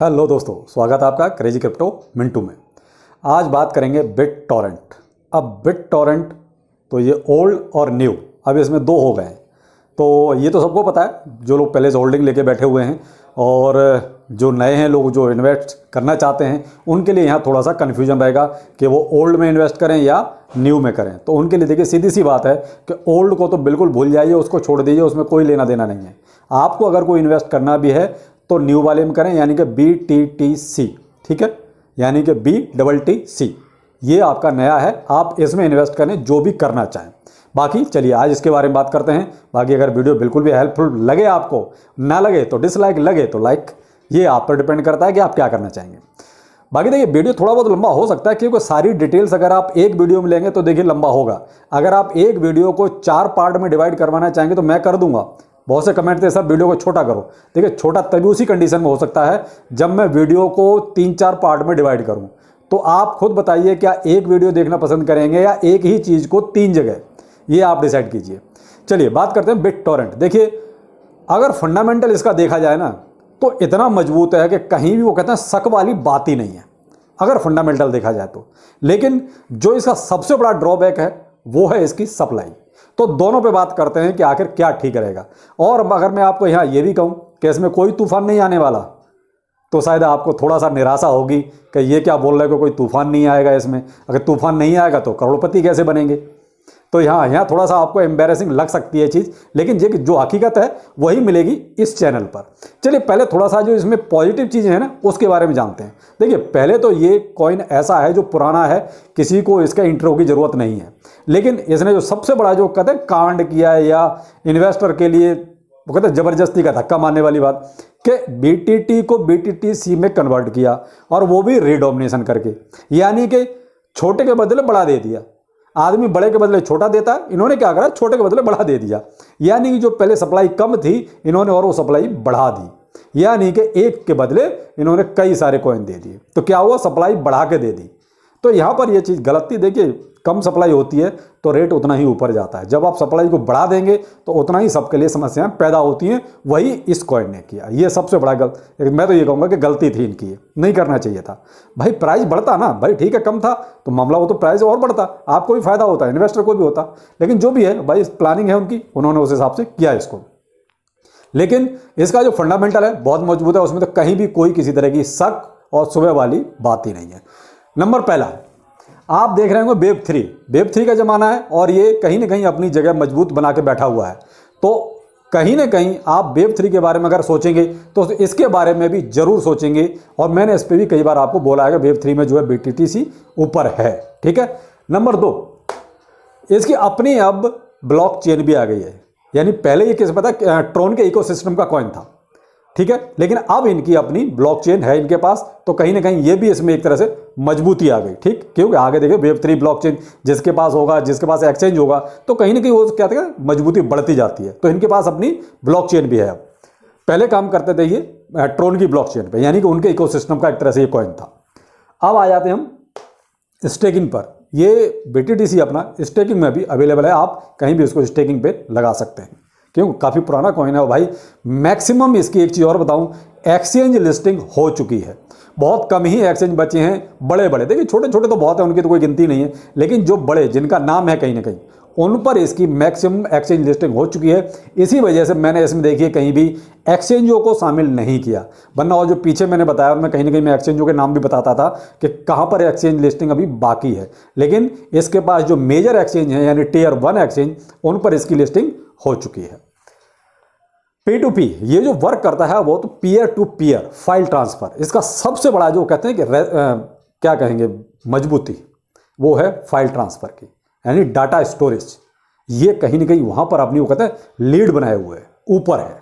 Hello दोस्तों, स्वागत है आपका क्रेजी क्रिप्टो मिंटू में। आज बात करेंगे बिट टॉरेंट। अब बिट टॉरेंट तो ये ओल्ड और न्यू, अब इसमें दो हो गए हैं। तो ये तो सबको पता है, जो लोग पहले से होल्डिंग लेके बैठे हुए हैं और जो नए हैं लोग जो इन्वेस्ट करना चाहते हैं, उनके लिए यहाँ थोड़ा सा कन्फ्यूजन रहेगा कि वो ओल्ड में इन्वेस्ट करें या न्यू में करें। तो उनके लिए देखिए सीधी सी बात है कि ओल्ड को तो बिल्कुल भूल जाइए, उसको छोड़ दीजिए, उसमें कोई लेना देना नहीं है। आपको अगर कोई इन्वेस्ट करना भी है तो न्यू वाले में करें, यानी कि BTTC, ठीक है, यानी कि BTTC, ये आपका नया है, आप इसमें इन्वेस्ट करें जो भी करना चाहें। बाकी चलिए आज इसके बारे में बात करते हैं। बाकी अगर वीडियो बिल्कुल भी हेल्पफुल लगे, आपको ना लगे तो डिसलाइक, लगे तो लाइक, ये आप पर डिपेंड करता है कि आप क्या करना चाहेंगे। बाकी देखिए वीडियो थोड़ा बहुत लंबा हो सकता है, क्योंकि सारी डिटेल्स अगर आप एक वीडियो में लेंगे तो देखिए लंबा होगा। अगर आप एक वीडियो को 4 पार्ट में डिवाइड करवाना चाहेंगे तो मैं कर दूंगा। बहुत से कमेंट थे सर वीडियो को छोटा करो। देखिए छोटा तभी उसी कंडीशन में हो सकता है जब मैं वीडियो को 3-4 पार्ट में डिवाइड करूं। तो आप खुद बताइए, क्या एक वीडियो देखना पसंद करेंगे या एक ही चीज़ को 3 जगह, ये आप डिसाइड कीजिए। चलिए बात करते हैं बिट टॉरेंट। देखिए अगर फंडामेंटल इसका देखा जाए ना तो इतना मजबूत है कि कहीं भी वो कहते हैं शक वाली बात ही नहीं है, अगर फंडामेंटल देखा जाए तो। लेकिन जो इसका सबसे बड़ा ड्रॉबैक है वो है इसकी सप्लाई। तो दोनों पे बात करते हैं कि आखिर क्या ठीक रहेगा। और अगर मैं आपको यहाँ ये भी कहूँ कि इसमें कोई तूफान नहीं आने वाला, तो शायद आपको थोड़ा सा निराशा होगी कि ये क्या बोल रहे हो कि कोई तूफान नहीं आएगा इसमें। अगर तूफान नहीं आएगा तो करोड़पति कैसे बनेंगे। तो यहाँ थोड़ा सा आपको एम्बैरेसिंग लग सकती है चीज़, लेकिन जो हकीकत है वही मिलेगी इस चैनल पर। चलिए पहले थोड़ा सा जो इसमें पॉजिटिव चीज़ें हैं ना उसके बारे में जानते हैं। देखिए पहले तो ये कॉइन ऐसा है जो पुराना है, किसी को इसका इंट्रो की ज़रूरत नहीं है। लेकिन इसने जो सबसे बड़ा जो कहते हैं कांड किया है, या इन्वेस्टर के लिए वो कहते हैं ज़बरदस्ती का धक्का मारने वाली बात, कि BTT को BTTC में कन्वर्ट किया, और वो भी रीडोमिनेशन करके, यानी कि छोटे के बदले बड़ा दे दिया। आदमी बड़े के बदले छोटा देता है, इन्होंने क्या करा, छोटे के बदले बड़ा दे दिया। यानी कि जो पहले सप्लाई कम थी इन्होंने और वो सप्लाई बढ़ा दी, यानी कि एक के बदले इन्होंने कई सारे कॉइन दे दिए। तो क्या हुआ, सप्लाई बढ़ा के दे दी। तो यहाँ पर ये चीज़ गलत थी। देखिए कम सप्लाई होती है तो रेट उतना ही ऊपर जाता है, जब आप सप्लाई को बढ़ा देंगे तो उतना ही सबके लिए समस्याएं पैदा होती हैं। वही इस कॉइन ने किया, ये सबसे बड़ा मैं तो ये कहूँगा कि गलती थी इनकी, नहीं करना चाहिए था। भाई प्राइस बढ़ता ना, भाई ठीक है कम था तो मामला हो तो प्राइस और बढ़ता, आपको भी फायदा होता है, इन्वेस्टर को भी होता। लेकिन जो भी है भाई प्लानिंग है उनकी, उन्होंने उस हिसाब से किया इसको। लेकिन इसका जो फंडामेंटल है बहुत मजबूत है, उसमें तो कहीं भी कोई किसी तरह की शक और सुबह वाली बात ही नहीं है। नंबर पहला, आप देख रहे होंगे वेब थ्री का ज़माना है और ये कहीं ना कहीं अपनी जगह मजबूत बना के बैठा हुआ है। तो कहीं ना कहीं आप वेब 3 के बारे में अगर सोचेंगे तो इसके बारे में भी ज़रूर सोचेंगे। और मैंने इस पर भी कई बार आपको बोला है कि वेब 3 में जो है BTTC ऊपर है, ठीक है। नंबर 2, इसकी अपनी अब ब्लॉक चेन भी आ गई है। यानी पहले ये कैसे पता, ट्रोन के इकोसिस्टम का कॉइन था, ठीक है, लेकिन अब इनकी अपनी ब्लॉकचेन है इनके पास। तो कहीं ना कहीं ये भी इसमें एक तरह से मजबूती आ गई, ठीक। क्योंकि आगे देखिए वेब 3 ब्लॉकचेन जिसके पास होगा, जिसके पास एक्सचेंज होगा, तो कहीं ना कहीं वो क्या कहते हैं मजबूती बढ़ती जाती है। तो इनके पास अपनी ब्लॉकचेन भी है। अब पहले काम करते थे ये ट्रोन की ब्लॉकचेन पे, यानी कि उनके इकोसिस्टम का एक तरह से ये कॉइन था। अब आ जाते हैं हम स्टेकिंग पर। ये BTTC अपना स्टेकिंग में भी अवेलेबल है, आप कहीं भी उसको स्टेकिंग पे लगा सकते हैं, क्यों काफ़ी पुराना कॉइन है भाई। मैक्सिमम इसकी एक चीज़ और बताऊं, एक्सचेंज लिस्टिंग हो चुकी है, बहुत कम ही एक्सचेंज बचे हैं। बड़े देखिए छोटे छोटे तो बहुत है, उनकी तो कोई गिनती नहीं है, लेकिन जो बड़े जिनका नाम है कहीं ना कहीं उन पर इसकी मैक्सिमम एक्सचेंज लिस्टिंग हो चुकी है। इसी वजह से मैंने इसमें देखिए कहीं भी एक्सचेंजों को शामिल नहीं किया, वरना और जो पीछे मैंने बताया उनमें कहीं ना कहीं मैं एक्सचेंजों के नाम भी बताता था कि कहाँ पर एक्सचेंज लिस्टिंग अभी बाकी है। लेकिन इसके पास जो मेजर एक्सचेंज है यानी Tier 1 एक्सचेंज, उन पर इसकी लिस्टिंग हो चुकी है। P2P ये जो वर्क करता है वो तो peer to peer file transfer, इसका सबसे बड़ा जो कहते हैं कि क्या कहेंगे मजबूती, वो है फाइल ट्रांसफर की, यानी डाटा स्टोरेज। ये कहीं ना कहीं वहां पर अपनी वो कहते हैं लीड बनाए हुए है, ऊपर है।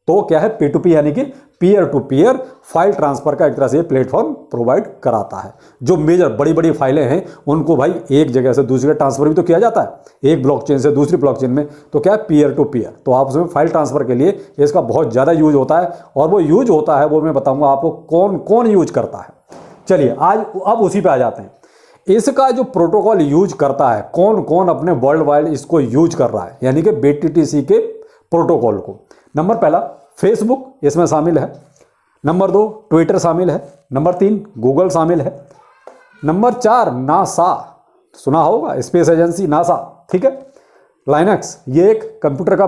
तो क्या है P2P, यानी कि peer to peer file transfer का एक तरह से प्लेटफॉर्म प्रोवाइड कराता है। जो मेजर बड़ी बड़ी फाइलें हैं उनको भाई एक जगह से दूसरी जगह ट्रांसफर भी तो किया जाता है, एक ब्लॉकचेन से दूसरी ब्लॉकचेन में। तो क्या है पीयर टू पीयर, तो आप उसमें फाइल ट्रांसफर के लिए इसका बहुत ज़्यादा यूज होता है। और वो यूज होता है वो मैं बताऊँगा आपको कौन कौन यूज करता है। चलिए आज अब उसी पर आ जाते हैं। इसका जो प्रोटोकॉल यूज करता है, कौन कौन अपने वर्ल्ड वाइड इसको यूज कर रहा है, यानी कि BTTC के प्रोटोकॉल को। नंबर पहला फेसबुक इसमें शामिल है। नंबर 2 ट्विटर शामिल है, नंबर 3 गूगल शामिल है, नंबर 4 नासा, सुना होगा स्पेस एजेंसी नासा, ठीक है। लाइनक्स ये एक कंप्यूटर का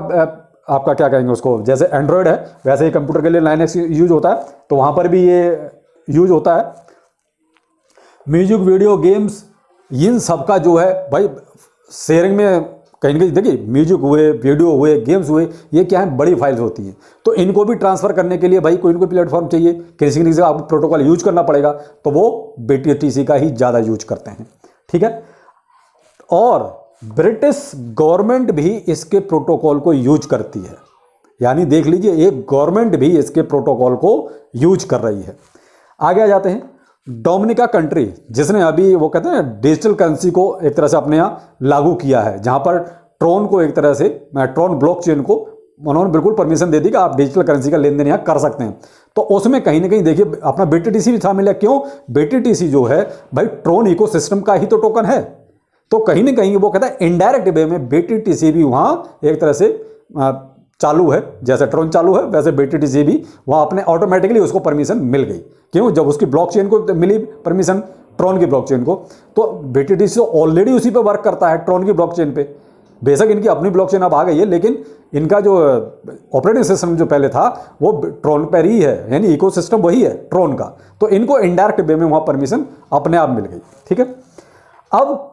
आपका क्या कहेंगे उसको, जैसे एंड्रॉयड है वैसे ही कंप्यूटर के लिए लाइनक्स यूज होता है, तो वहाँ पर भी ये यूज होता है। म्यूजिक, वीडियो, गेम्स, इन सब का जो है भाई शेयरिंग में कहीं ना कहीं देखिए, म्यूजिक हुए, वीडियो हुए, गेम्स हुए, ये क्या है बड़ी फाइल्स होती हैं, तो इनको भी ट्रांसफ़र करने के लिए भाई कोई ना कोई प्लेटफॉर्म चाहिए, किसी न किसी का आपको प्रोटोकॉल यूज करना पड़ेगा, तो वो BTTC का ही ज़्यादा यूज करते हैं, ठीक है। और ब्रिटिश गवर्नमेंट भी इसके प्रोटोकॉल को यूज करती है, यानी देख लीजिए एक गवर्नमेंट भी इसके प्रोटोकॉल को यूज कर रही है। आगे आ जाते हैं, डोमिनिका कंट्री जिसने अभी वो कहते हैं डिजिटल करेंसी को एक तरह से अपने यहाँ लागू किया है, जहाँ पर ट्रोन को एक तरह से ट्रोन ब्लॉकचेन को उन्होंने बिल्कुल परमिशन दे दी कि आप डिजिटल करेंसी का लेन देन यहाँ कर सकते हैं। तो उसमें कहीं ना कहीं देखिए अपना BTTC भी शामिल है। क्यों? BTTC जो है भाई ट्रोन इकोसिस्टम का ही तो टोकन है, तो कहीं ना कहीं वो कहता है इनडायरेक्ट वे में BTTC भी वहाँ एक तरह से चालू है, जैसे ट्रोन चालू है वैसे BTTC भी वहाँ अपने ऑटोमेटिकली उसको परमिशन मिल गई। क्यों? जब उसकी ब्लॉकचेन को मिली परमिशन, ट्रोन की ब्लॉकचेन को, तो BTTC ऑलरेडी उसी पे वर्क करता है, ट्रोन की ब्लॉकचेन पे। बेशक इनकी अपनी ब्लॉकचेन अब आ गई है, लेकिन इनका जो ऑपरेटिंग सिस्टम जो पहले था वो ट्रोन पर ही है, यानी इकोसिस्टम वही है ट्रोन का, तो इनको इनडायरेक्ट वे में वहाँ परमिशन अपने आप मिल गई, ठीक है। अब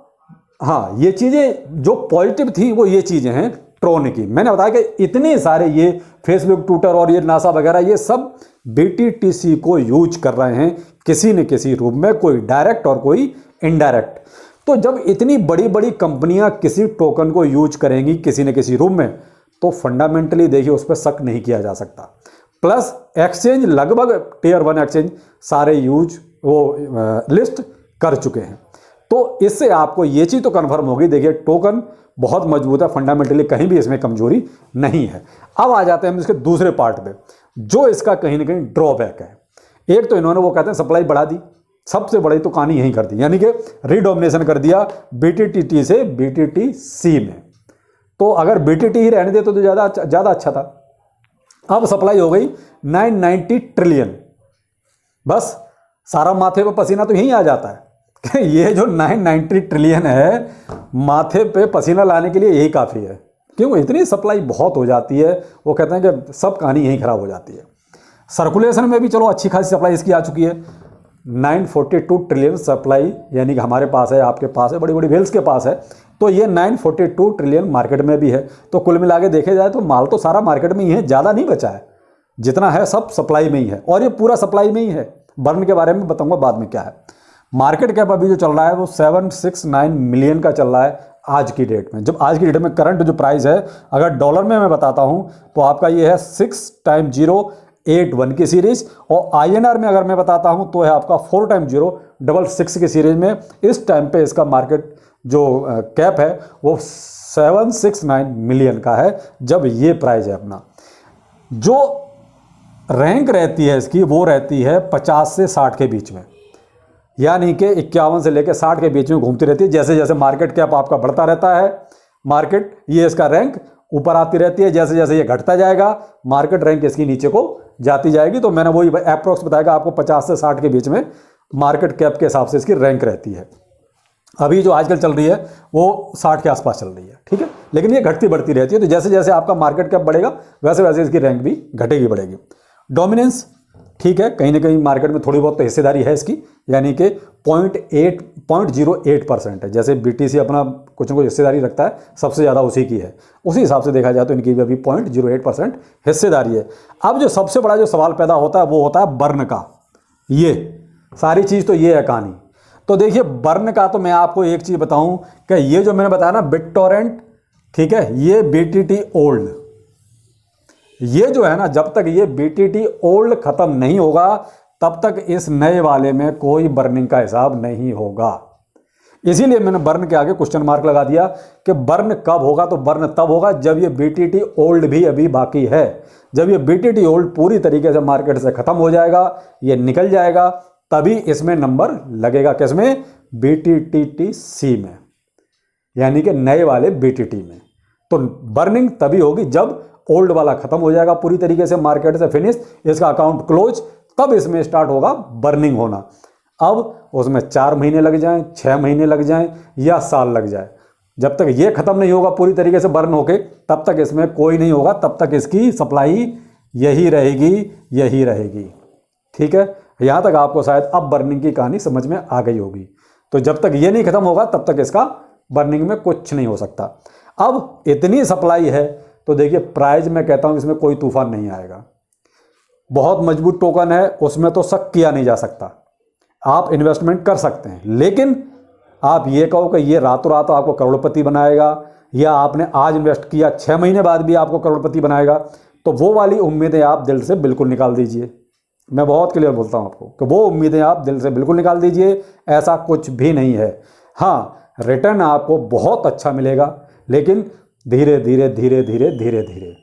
हाँ, ये चीज़ें जो पॉजिटिव थी वो ये चीज़ें हैं ट्रोन की। मैंने बताया कि इतने सारे ये फेसबुक, ट्विटर और ये नासा वगैरह ये सब BTTC को यूज कर रहे हैं किसी न किसी रूप में, कोई डायरेक्ट और कोई इनडायरेक्ट। तो जब इतनी बड़ी बड़ी कंपनियां किसी टोकन को यूज करेंगी किसी न किसी रूप में, तो फंडामेंटली देखिए उस पर शक नहीं किया जा सकता। प्लस एक्सचेंज लगभग Tier 1 एक्सचेंज सारे यूज वो लिस्ट कर चुके हैं, तो इससे आपको ये चीज़ तो कन्फर्म होगी, देखिए टोकन बहुत मजबूत है, फंडामेंटली कहीं भी इसमें कमजोरी नहीं है। अब आ जाते हैं हम इसके दूसरे पार्ट पे, जो इसका कहीं ना कहीं ड्रॉबैक है। एक तो इन्होंने वो कहते हैं सप्लाई बढ़ा दी, सबसे बड़ी तो कहानी यहीं कर दी, यानी कि रीडोमिनेशन कर दिया BTTT से BTTC में। तो अगर BTT ही रहने दे तो ज़्यादा अच्छा था। अब सप्लाई हो गई 990 ट्रिलियन, बस सारा माथे पे पसीना तो यहीं आ जाता है कि ये जो 990 ट्रिलियन है माथे पे पसीना लाने के लिए यही काफ़ी है। क्यों? इतनी सप्लाई बहुत हो जाती है, वो कहते हैं कि सब कहानी यहीं ख़राब हो जाती है। सर्कुलेशन में भी चलो अच्छी खासी सप्लाई इसकी आ चुकी है, 942 ट्रिलियन सप्लाई यानी कि हमारे पास है, आपके पास है, बड़ी बड़ी व्हेल्स के पास है, तो ये 942 ट्रिलियन मार्केट में भी है। तो कुल मिला के देखे जाए तो माल तो सारा मार्केट में ही है, ज़्यादा नहीं बचा है, जितना है सब सप्लाई में ही है, और ये पूरा सप्लाई में ही है। बर्न के बारे में बताऊँगा बाद में क्या है। मार्केट कैप अभी जो चल रहा है वो 769 मिलियन का चल रहा है आज की डेट में। जब आज की डेट में करंट जो प्राइस है, अगर डॉलर में मैं बताता हूं तो आपका ये है 6x081 की सीरीज, और INR में अगर मैं बताता हूं तो है आपका 4x066 की सीरीज में। इस टाइम पे इसका मार्केट जो कैप है वो 769 मिलियन का है जब ये प्राइस है अपना। जो रैंक रहती है इसकी वो रहती है 50 से 60 के बीच में, यानी कि 51 से लेकर 60 के बीच में घूमती रहती है। जैसे जैसे मार्केट कैप आपका बढ़ता रहता है, मार्केट ये इसका रैंक ऊपर आती रहती है, जैसे जैसे ये घटता जाएगा मार्केट रैंक इसकी नीचे को जाती जाएगी। तो मैंने वही अप्रोक्स बताएगा आपको 50 से 60 के बीच में मार्केट कैप के हिसाब से इसकी रैंक रहती है। अभी जो आजकल चल रही है वो 60 के आसपास चल रही है, ठीक है, लेकिन ये घटती बढ़ती रहती है। तो जैसे जैसे आपका मार्केट कैप बढ़ेगा वैसे वैसे इसकी रैंक भी घटेगी बढ़ेगी। डोमिनेंस ठीक है, कहीं ना कहीं मार्केट में थोड़ी बहुत तो हिस्सेदारी है इसकी, यानी कि 0.08% है। जैसे BTC अपना कुछ न कुछ हिस्सेदारी रखता है, सबसे ज़्यादा उसी की है, उसी हिसाब से देखा जाए तो इनकी भी अभी 0.08% हिस्सेदारी है। अब जो सबसे बड़ा जो सवाल पैदा होता है वो होता है बर्न का। ये सारी चीज़ तो ये है कहानी। तो देखिए बर्न का तो मैं आपको एक चीज़ बताऊँ कि ये जो मैंने बताया ना BitTorrent, ठीक है, ये BTT ओल्ड, ये जो है ना जब तक ये BTT ओल्ड खत्म नहीं होगा तब तक इस नए वाले में कोई बर्निंग का हिसाब नहीं होगा। इसीलिए मैंने बर्न के आगे क्वेश्चन मार्क लगा दिया कि बर्न कब होगा, तो बर्न तब होगा जब ये BTT ओल्ड भी अभी बाकी है। जब ये BTT ओल्ड पूरी तरीके से मार्केट से खत्म हो जाएगा, ये निकल जाएगा, तभी इसमें नंबर लगेगा। किसमें? BTTC में, यानी कि नए वाले BTT में। तो बर्निंग तभी होगी जब ओल्ड वाला खत्म हो जाएगा पूरी तरीके से, मार्केट से फिनिश, इसका अकाउंट क्लोज, तब इसमें स्टार्ट होगा बर्निंग होना। अब उसमें 4 महीने लग जाएं, 6 महीने लग जाएं या साल लग जाए, जब तक ये ख़त्म नहीं होगा पूरी तरीके से बर्न होके, तब तक इसमें कोई नहीं होगा, तब तक इसकी सप्लाई यही रहेगी। ठीक है, यहाँ तक आपको शायद अब बर्निंग की कहानी समझ में आ गई होगी। तो जब तक ये नहीं ख़त्म होगा तब तक इसका बर्निंग में कुछ नहीं हो सकता। अब इतनी सप्लाई है तो देखिए प्राइस में कहता हूँ इसमें कोई तूफान नहीं आएगा। बहुत मजबूत टोकन है, उसमें तो शक किया नहीं जा सकता। आप इन्वेस्टमेंट कर सकते हैं, लेकिन आप ये कहो कि ये रातों रात आपको करोड़पति बनाएगा या आपने आज इन्वेस्ट किया 6 महीने बाद भी आपको करोड़पति बनाएगा, तो वो वाली उम्मीदें आप दिल से बिल्कुल निकाल दीजिए। मैं बहुत क्लियर बोलता हूँ आपको कि वो उम्मीदें आप दिल से बिल्कुल निकाल दीजिए, ऐसा कुछ भी नहीं है। हाँ, रिटर्न आपको बहुत अच्छा मिलेगा, लेकिन धीरे धीरे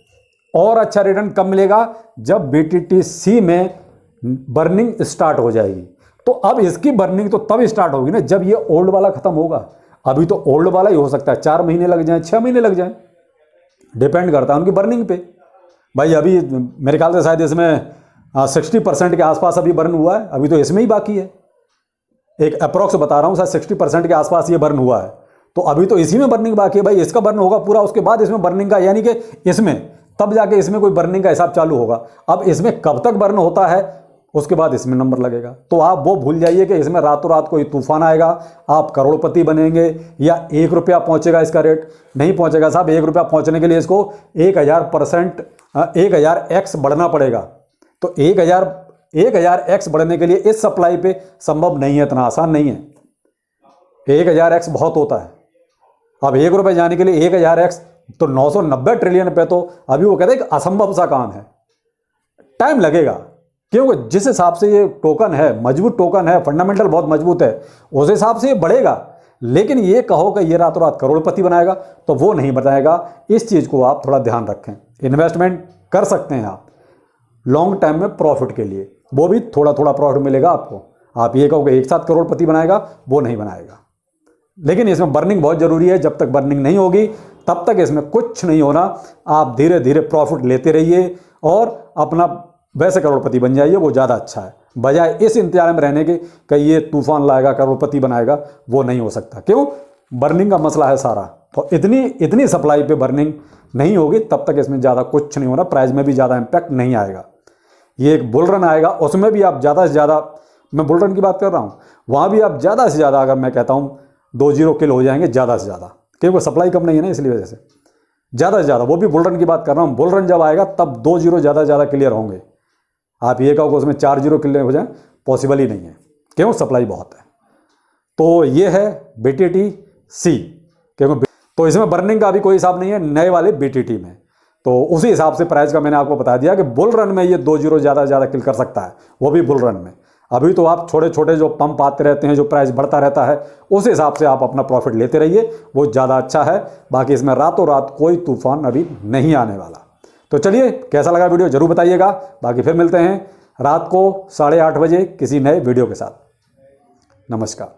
और अच्छा रिटर्न कब मिलेगा? जब BTTC में बर्निंग स्टार्ट हो जाएगी। तो अब इसकी बर्निंग तो तब स्टार्ट होगी ना जब ये ओल्ड वाला खत्म होगा। अभी तो ओल्ड वाला ही हो सकता है 4 महीने लग जाएं, 6 महीने लग जाएं, डिपेंड करता है उनकी बर्निंग पे। भाई अभी मेरे ख्याल से शायद इसमें 60% के आसपास अभी बर्न हुआ है, अभी तो इसमें ही बाकी है। एक अप्रॉक्स बता रहा हूँ, शायद 60% के आसपास ये बर्न हुआ है, तो अभी तो इसी में बर्निंग बाकी है। भाई इसका बर्न होगा पूरा, उसके बाद इसमें बर्निंग का, यानी कि इसमें तब जाके इसमें कोई बर्निंग का हिसाब चालू होगा। अब इसमें कब तक बर्न होता है उसके बाद इसमें नंबर लगेगा। तो आप वो भूल जाइए कि इसमें रातों रात कोई तूफान आएगा, आप करोड़पति बनेंगे या 1 रुपया पहुंचेगा इसका रेट, नहीं पहुंचेगा साहब। 1 रुपया पहुंचने के लिए इसको 1000% 1000x बढ़ना पड़ेगा। तो 1000x बढ़ने के लिए इस सप्लाई पे संभव नहीं है, इतना आसान नहीं है। 1000x बहुत होता है। अब 1 रुपये जाने के लिए 1000x तो 990 ट्रिलियन पे, तो अभी वो कहते हैं कि असंभव सा काम है, टाइम लगेगा। क्योंकि जिस हिसाब से ये टोकन है, मजबूत टोकन है, फंडामेंटल बहुत मजबूत है, उस हिसाब से ये बढ़ेगा। लेकिन ये कहो कि ये रातों रात करोड़पति बनाएगा, तो वो नहीं बनाएगा। इस चीज़ को आप थोड़ा ध्यान रखें। इन्वेस्टमेंट कर सकते हैं आप लॉन्ग टाइम में प्रॉफिट के लिए, वो भी थोड़ा थोड़ा प्रॉफिट मिलेगा आपको। आप ये कहो कि एक साथ करोड़पति बनाएगा, वो नहीं बनाएगा। लेकिन इसमें बर्निंग बहुत ज़रूरी है। जब तक बर्निंग नहीं होगी तब तक इसमें कुछ नहीं होना। आप धीरे धीरे प्रॉफिट लेते रहिए और अपना वैसे करोड़पति बन जाइए, वो ज़्यादा अच्छा है, बजाय इस इंतजार में रहने के कि ये तूफान लाएगा करोड़पति बनाएगा। वो नहीं हो सकता। क्यों? बर्निंग का मसला है सारा। तो इतनी सप्लाई पे बर्निंग नहीं होगी तब तक इसमें ज़्यादा कुछ नहीं होना, प्राइस में भी ज़्यादा इम्पैक्ट नहीं आएगा। ये एक बुल रन आएगा, उसमें भी आप ज़्यादा से ज़्यादा, मैं बुल रन की बात कर रहा हूँ, वहाँ भी आप ज़्यादा से ज़्यादा, अगर मैं कहता हूँ 2 0 किल हो जाएंगे ज़्यादा से ज़्यादा, क्योंकि सप्लाई कम नहीं है ना, इसलिए वजह से ज़्यादा से ज़्यादा। वो भी बुल रन की बात कर रहा हूँ। बुल रन जब आएगा तब 2 0 ज़्यादा से ज़्यादा क्लियर होंगे। आप ये कहो कि उसमें 4 0 क्लियर हो जाए, पॉसिबल ही नहीं है। क्यों? सप्लाई बहुत है। तो ये है BTTC। क्योंकि तो इसमें बर्निंग का भी कोई हिसाब नहीं है नए वाले BTT में। तो उसी हिसाब से प्राइस का मैंने आपको बता दिया कि बुल रन में ये 2 0 ज़्यादा से ज़्यादा किल कर सकता है, वो भी बुल रन में। अभी तो आप छोटे छोटे जो पंप आते रहते हैं, जो प्राइस बढ़ता रहता है, उस हिसाब से आप अपना प्रॉफिट लेते रहिए, वो ज़्यादा अच्छा है। बाकी इसमें रातों रात कोई तूफान अभी नहीं आने वाला। तो चलिए, कैसा लगा वीडियो जरूर बताइएगा। बाकी फिर मिलते हैं रात को 8:30 बजे किसी नए वीडियो के साथ। नमस्कार।